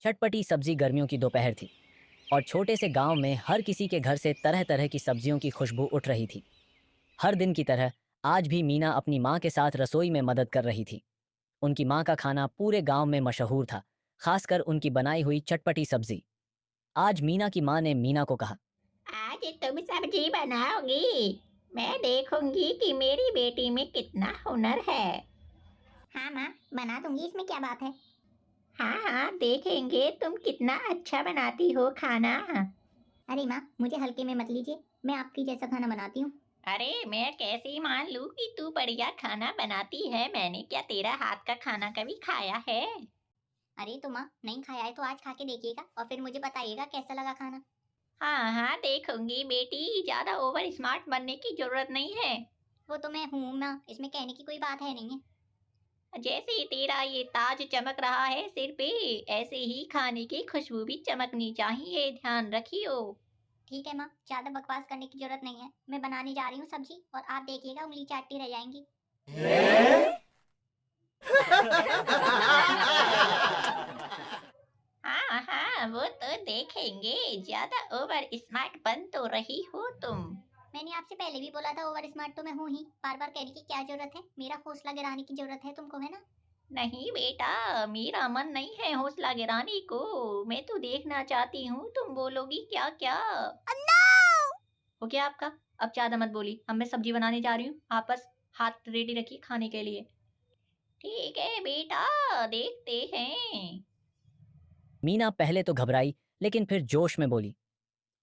चटपटी सब्जी गर्मियों की दोपहर थी और छोटे से गांव में हर किसी के घर से तरह तरह की सब्जियों की खुशबू उठ रही थी। हर दिन की तरह आज भी मीना अपनी माँ के साथ रसोई में मदद कर रही थी। उनकी माँ का खाना पूरे गांव में मशहूर था, खासकर उनकी बनाई हुई चटपटी सब्जी। आज मीना की माँ ने मीना को कहा, आज तुम सब्जी बनाओगी। मैं देखूंगी कि मेरी बेटी में कितना हुनर है। हाँ माँ, बना दूंगी, इसमें क्या बात है। हाँ हाँ, देखेंगे तुम कितना अच्छा बनाती हो खाना। अरे माँ, मुझे हल्के में मत लीजिए, मैं आपकी जैसा खाना बनाती हूँ। अरे मैं कैसे मान लूं कि तू बढ़िया खाना बनाती है। मैंने क्या तेरा हाथ का खाना कभी खाया है? अरे तो माँ, नहीं खाया है तो आज खा के देखिएगा और फिर मुझे बताइएगा कैसा लगा खाना। हाँ हाँ, देखूंगी बेटी, ज्यादा ओवर स्मार्ट बनने की जरूरत नहीं है। वो तो मैं हूँ माँ, इसमें कहने की कोई बात है नहीं है। जैसे ही तेरा ये ताज चमक रहा है सिर पे, ऐसे ही खाने की खुशबू भी चमकनी चाहिए, ध्यान रखियो। ठीक है माँ, ज़्यादा बकवास करने की जरूरत नहीं है। मैं बनाने जा रही हूँ सब्जी और आप देखिएगा उंगली चाटती रह जाएंगी। हाँ हाँ, वो तो देखेंगे। ज्यादा ओवर स्मार्ट बन तो रही हो तुम। मैंने आपसे पहले भी बोला था ओवर स्मार्ट तो मैं हूँ ही, बार बार कहने की क्या जरूरत है। मेरा हौसला गिराने की जरूरत है तुमको, है ना। नहीं बेटा, मेरा मन नहीं है हौसला गिराने को। मैं तो देखना चाहती हूँ तुम बोलोगी क्या क्या। हो गया आपका? अब ज्यादा मत बोली, अब मैं सब्जी बनाने जा रही हूँ। आप बस हाथ रेडी रखिए खाने के लिए। ठीक है बेटा, देखते हैं। मीना पहले तो घबराई, लेकिन फिर जोश में बोली।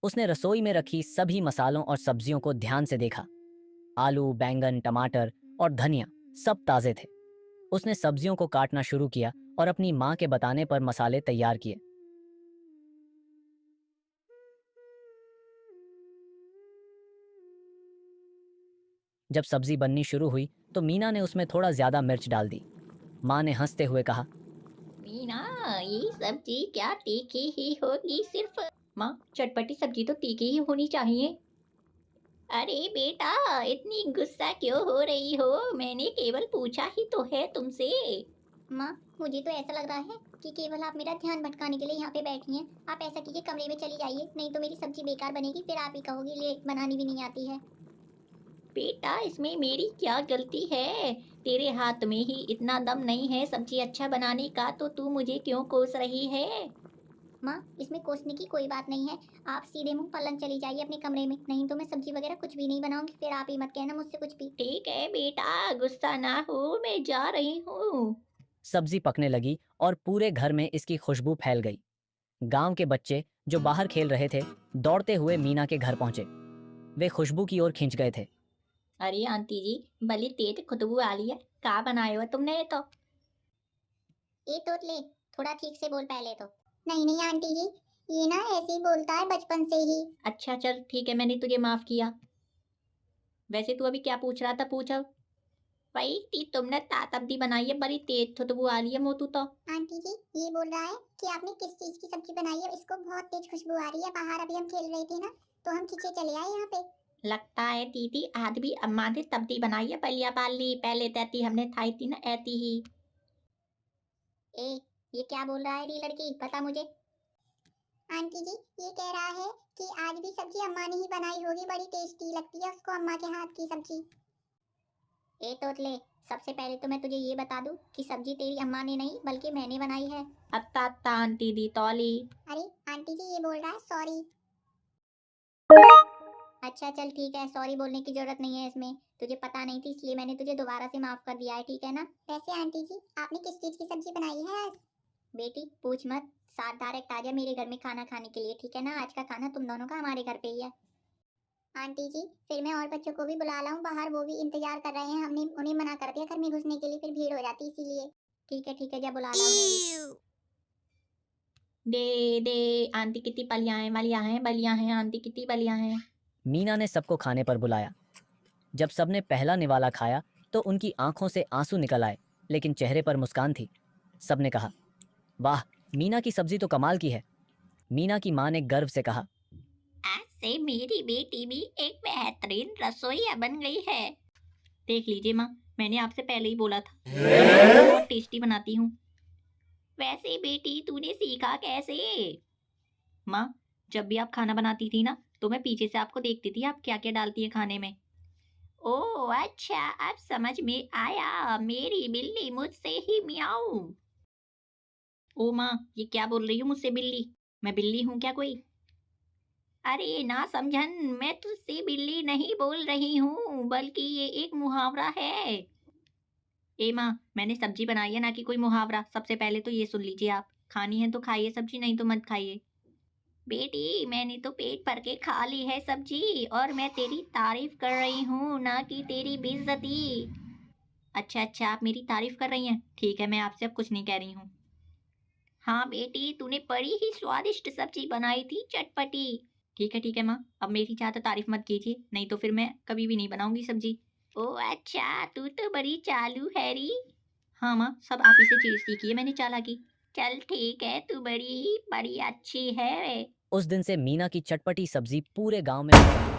उसने रसोई में रखी सभी मसालों और सब्जियों को ध्यान से देखा। आलू, बैंगन, टमाटर और धनिया सब ताजे थे। उसने सब्जियों को काटना शुरू किया और अपनी माँ के बताने पर मसाले तैयार किए। जब सब्जी बननी शुरू हुई तो मीना ने उसमें थोड़ा ज्यादा मिर्च डाल दी। माँ ने हंसते हुए कहा, मीना, ये सब्जी क्या तीखी ही होगी सिर्फ? माँ, चटपटी सब्जी तो तीखी ही होनी चाहिए। अरे बेटा, इतनी गुस्सा क्यों हो रही हो? मैंने केवल पूछा ही तो है तुमसे। माँ, मुझे तो ऐसा लग रहा है कि केवल आप मेरा ध्यान भटकाने के लिए यहाँ पे बैठी हैं। आप ऐसा कीजिए, कमरे में चली जाइए, नहीं तो मेरी सब्जी बेकार बनेगी, फिर आप ही कहोगी ले बनानी भी नहीं आती है। बेटा, इसमें मेरी क्या गलती है? तेरे हाथ में ही इतना दम नहीं है सब्जी अच्छा बनाने का, तो तू मुझे क्यों कोस रही है? माँ, इसमें कोसने की कोई बात नहीं है। आप सीधे मुंह पलंग चली जाइए अपने कमरे में, नहीं तो मैं सब्जी वगैरह कुछ भी नहीं बनाऊंगी, फिर आप ही मत कहना मुझसे कुछ भी। ठीक है बेटा, गुस्सा ना हो, मैं जा रही हूँ। सब्जी पकने लगी और पूरे घर में इसकी खुशबू फैल गई। गांव के बच्चे जो बाहर खेल रहे थे दौड़ते हुए मीना के घर पहुंचे। वे खुशबू की ओर खिंच गए थे। अरे आंटी जी, बड़ी तेज खुशबू आ रही है। क्या बनाए हो तुमने ये तो? ए तोतले, थोड़ा ठीक से बोल पहले तो। नहीं नहीं आंटी जी, ये ना ऐसे ही बोलता है बचपन से ही। अच्छा चल ठीक है, मैंने तुझे माफ किया। वैसे तू अभी क्या पूछ रहा था, पूछ अब। वही ती तुमने तातब्दी बनाई है, बड़ी तेज खुशबू आ रही है मोतू तो। आंटी जी, ये बोल रहा है कि आपने किस चीज की सब्जी बनाई है, इसको बहुत तेज खुशबू आ रही है। बाहर अभी हम खेल रहे थे ना, तो हम खींचे चले आए यहाँ पे। लगता है दीदी आज भी अम्मा ने तब्दी बनाई है, बलिया बाली पहले तैती हमने खाई थी ना ऐती ही। ए, ये क्या बोल रहा है री लड़की, बता मुझे। आंटी जी, ये कह रहा है कि आज भी सब्जी अम्मा ने ही बनाई होगी, बड़ी टेस्टी लगती है उसको अम्मा के हाथ की सब्जी। ए तोतले, सबसे पहले तो मैं तुझे ये बता दूं कि सब्जी तेरी अम्मा ने नहीं बल्कि मैंने बनाई है। अत्ता अत्ता आंटी दी तौली। अरे आंटी जी, ये बोल रहा है सॉरी। अच्छा चल ठीक है, सॉरी बोलने की जरूरत नहीं है इसमें। तुझे पता नहीं थी इसलिए मैंने तुझे दोबारा से माफ कर दिया है, ठीक है ना। वैसे आंटी जी, आपने किस चीज की सब्जी बनाई है आज। बेटी पूछ मत, साथ डायरेक्ट आ जा मेरे घर में खाना खाने के लिए, ठीक है ना। आज का खाना तुम दोनों का हमारे घर पे ही है। आंटी जी, फिर मैं और बच्चों को भी बुला लाऊं बाहर, वो भी इंतजार कर रहे हैं। हमने उन्हें मना कर दिया घर में घुसने के लिए, फिर भीड़ हो जाती इसीलिए। ठीक है, जा बुला ला उन्हें भी। दे दे, आंटी कितनी पलियां हैं, बलियां हैं, बलियां हैं, आंटी कितनी बलियां हैं। मीना ने सबको खाने पर बुलाया। जब सबने पहला निवाला खाया तो उनकी आंखों से आंसू निकल आए, लेकिन चेहरे पर मुस्कान थी। सबने कहा, वाह, मीना की सब्जी तो कमाल की है। मीना की माँ ने गर्व से कहा, आज से मेरी बेटी भी एक बेहतरीन रसोइया बन गई है। देख लीजिए माँ, मैंने आपसे पहले ही बोला था, मैं बहुत टेस्टी बनाती हूँ। वैसे बेटी तूने सीखा कैसे? माँ, जब भी आप खाना बनाती थी ना तो मैं पीछे से आपको देखती थी आप क्या क्या डालती है खाने में। ओह अच्छा, अब समझ में आया, मेरी बिल्ली मुझसे ही मियाऊ। ओ माँ, ये क्या बोल रही हो मुझसे बिल्ली? मैं बिल्ली हूँ क्या कोई? अरे ना समझन, मैं तुझसे बिल्ली नहीं बोल रही हूँ बल्कि ये एक मुहावरा है। ए माँ, मैंने सब्जी बनाई है ना कि कोई मुहावरा। सबसे पहले तो ये सुन लीजिए आप, खानी है तो खाइए सब्जी, नहीं तो मत खाइए। बेटी मैंने तो पेट भर के खा ली है सब्जी और मैं तेरी तारीफ कर रही हूँ ना कि तेरी बेइज्जती। अच्छा अच्छा, आप मेरी तारीफ कर रही हैं, ठीक है मैं आपसे अब कुछ नहीं कह रही हूँ। हाँ बेटी, तूने बड़ी ही स्वादिष्ट सब्जी बनाई थी, चटपटी। ठीक है माँ, अब मेरी ज्यादा तारीफ मत कीजिए, नहीं तो फिर मैं कभी भी नहीं बनाऊंगी सब्जी। ओह अच्छा, तू तो बड़ी चालू है री। हाँ माँ, सब आप ही से चीज सीखी है मैंने चालाकी। चल ठीक है, तू बड़ी बड़ी अच्छी है। उस दिन से मीना की चटपटी सब्जी पूरे गांव में मशहूर हो गई।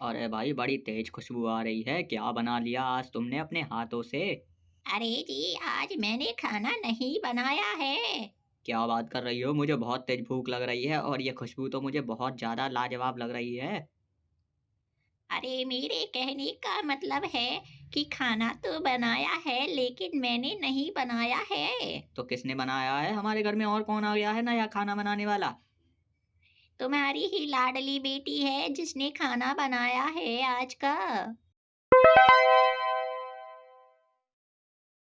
अरे भाई, बड़ी तेज खुशबू आ रही है। क्या बना लिया आज तुमने अपने हाथों से? अरे जी, आज मैंने खाना नहीं बनाया है। क्या बात कर रही हो? मुझे बहुत तेज भूख लग रही है और ये खुशबू तो मुझे बहुत ज्यादा लाजवाब लग रही है। अरे मेरे कहने का मतलब है कि खाना तो बनाया है लेकिन मैंने नहीं बनाया है। तो किसने बनाया है? हमारे घर में और कौन आ गया है नया खाना बनाने वाला? तुम्हारी ही लाडली बेटी है जिसने खाना बनाया है आज का।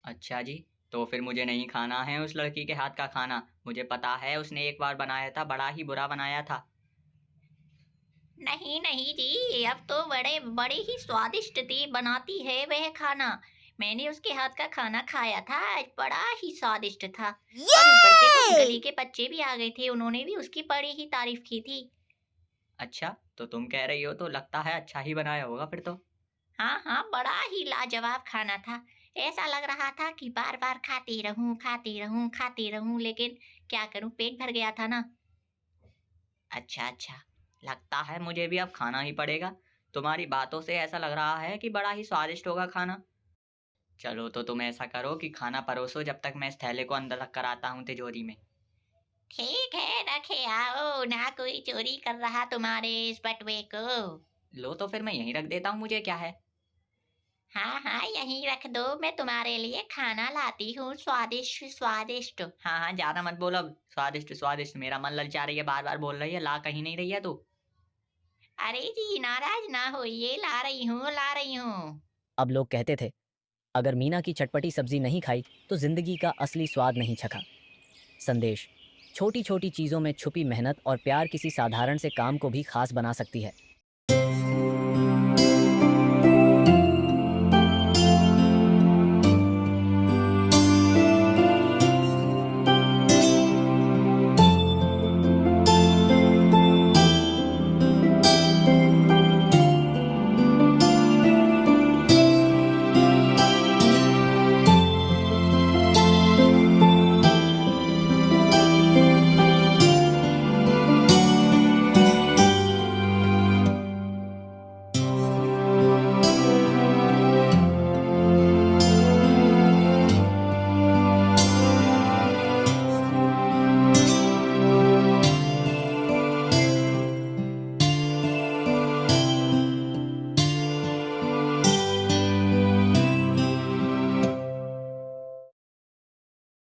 अच्छा जी, तो फिर मुझे नहीं खाना है उस लड़की के हाथ का खाना। मुझे पता है उसने एक बार बनाया था, बड़ा ही बुरा बनाया था। नहीं नहीं जी, अब तो बड़े बड़े ही स्वादिष्ट थी बनाती है वह खाना। मैंने उसके हाथ का खाना खाया था आज, बड़ा ही स्वादिष्ट था। और ऊपर से कुछ गली के बच्चे भी आ गए थे, उन्होंने भी उसकी बड़ी ही तारीफ की थी। अच्छा, तो तुम कह रही हो तो लगता है अच्छा ही बनाया होगा फिर तो। हाँ हाँ, बड़ा ही लाजवाब खाना था। ऐसा लग रहा था कि बार बार खाती रहूं खाती रहूं खाती रहूं, लेकिन क्या करूं, पेट भर गया था ना। अच्छा अच्छा, लगता है मुझे भी अब खाना ही पड़ेगा। तुम्हारी बातों से ऐसा लग रहा है कि बड़ा ही स्वादिष्ट होगा खाना। चलो तो तुम ऐसा करो कि खाना परोसो, जब तक मैं इस थैले को अंदर रख कर आता हूँ तिजोरी में। ठीक है, रखे आओ ना, कोई चोरी कर रहा तुम्हारे इस बटुए को। लो तो फिर मैं यहीं रख देता हूँ, मुझे क्या है। हाँ हाँ, यहीं रख दो, मैं तुम्हारे लिए खाना लाती हूँ, स्वादिष्ट स्वादिष्ट। हाँ हाँ, ज्यादा मत बोलो अब। स्वादिष्ट स्वादिष्ट, मेरा मन ललचा रही है, बार बार बोल रही है, ला कहीं नहीं रही है तू। अरे जी नाराज ना होइए, ला रही हूँ ला रही हूँ। अब लोग कहते थे, अगर मीना की चटपटी सब्जी नहीं खाई तो जिंदगी का असली स्वाद नहीं चखा। संदेश: छोटी छोटी चीज़ों में छुपी मेहनत और प्यार किसी साधारण से काम को भी खास बना सकती है।